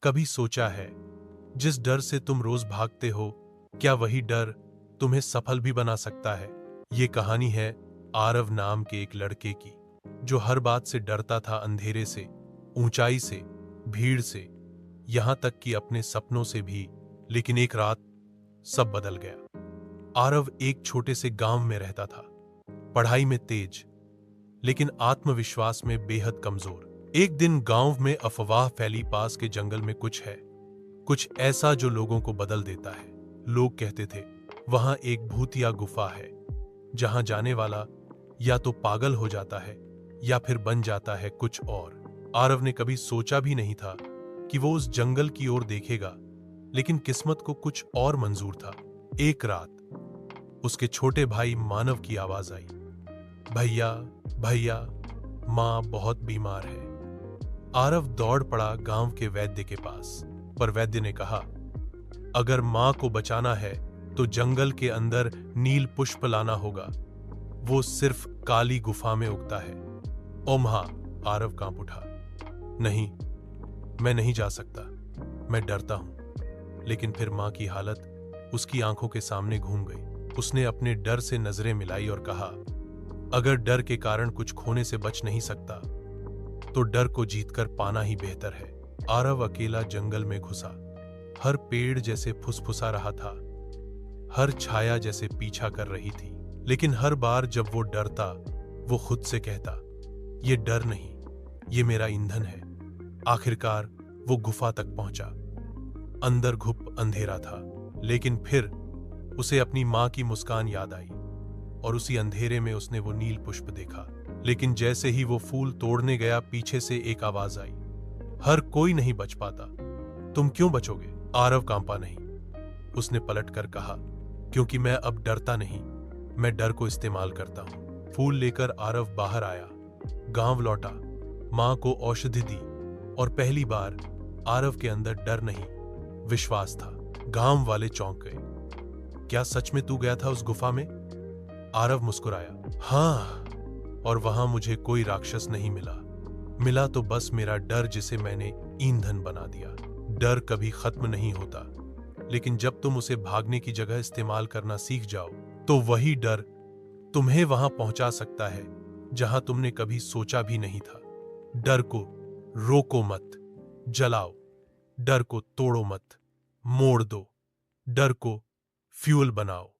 कभी सोचा है, जिस डर से तुम रोज भागते हो, क्या वही डर तुम्हें सफल भी बना सकता है? ये कहानी है आरव नाम के एक लड़के की, जो हर बात से डरता था, अंधेरे से, ऊंचाई से, भीड़ से, यहां तक कि अपने सपनों से भी। लेकिन एक रात सब बदल गया। आरव एक छोटे से गांव में रहता था, पढ़ाई में तेज, लेकिन आत्मविश्वास में बेहद कमजोर। एक दिन गांव में अफवाह फैली, पास के जंगल में कुछ ऐसा जो लोगों को बदल देता है। लोग कहते थे वहां एक भूतिया गुफा है, जहां जाने वाला या तो पागल हो जाता है या फिर बन जाता है कुछ और। आरव ने कभी सोचा भी नहीं था कि वो उस जंगल की ओर देखेगा, लेकिन किस्मत को कुछ और मंजूर था। एक रात उसके छोटे भाई मानव की आवाज आई, भैया भैया, मां बहुत बीमार है। आरव दौड़ पड़ा गांव के वैद्य के पास, पर वैद्य ने कहा, अगर मां को बचाना है तो जंगल के अंदर नील पुष्प लाना होगा, वो सिर्फ काली गुफा में उगता है। ओ मां, आरव कांप उठा। नहीं, मैं नहीं जा सकता, मैं डरता हूं। लेकिन फिर मां की हालत उसकी आंखों के सामने घूम गई। उसने अपने डर से नजरें मिलाई और कहा, अगर डर के कारण कुछ खोने से बच नहीं सकता, तो डर को जीतकर पाना ही बेहतर है। आरव अकेला जंगल में घुसा। हर पेड़ जैसे फुसफुसा रहा था, हर छाया जैसे पीछा कर रही थी। लेकिन हर बार जब वो डरता, वो खुद से कहता, ये डर नहीं, ये मेरा ईंधन है। आखिरकार वो गुफा तक पहुंचा। अंदर घुप अंधेरा था, लेकिन फिर उसे अपनी मां की मुस्कान याद आई, और उसी अंधेरे में उसने वो नील पुष्प देखा। लेकिन जैसे ही वो फूल तोड़ने गया, पीछे से एक आवाज आई, हर कोई नहीं बच पाता, तुम क्यों बचोगे? आरव कांपा नहीं। उसने पलटकर कहा, क्योंकि मैं अब डरता नहीं, मैं डर को इस्तेमाल करता हूं। फूल लेकर आरव बाहर आया, गांव लौटा, मां को औषधि दी, और पहली बार आरव के अंदर डर नहीं, विश्वास था। गांव वाले चौंक गए। क्या सच में तू गया था उस गुफा में? आरव मुस्कुराया, हां, और वहां मुझे कोई राक्षस नहीं मिला तो बस मेरा डर, जिसे मैंने ईंधन बना दिया। डर कभी खत्म नहीं होता, लेकिन जब तुम उसे भागने की जगह इस्तेमाल करना सीख जाओ, तो वही डर तुम्हें वहां पहुंचा सकता है जहां तुमने कभी सोचा भी नहीं था। डर को रोको मत, जलाओ। डर को तोड़ो मत, मोड़ दो। डर को फ्यूल बनाओ।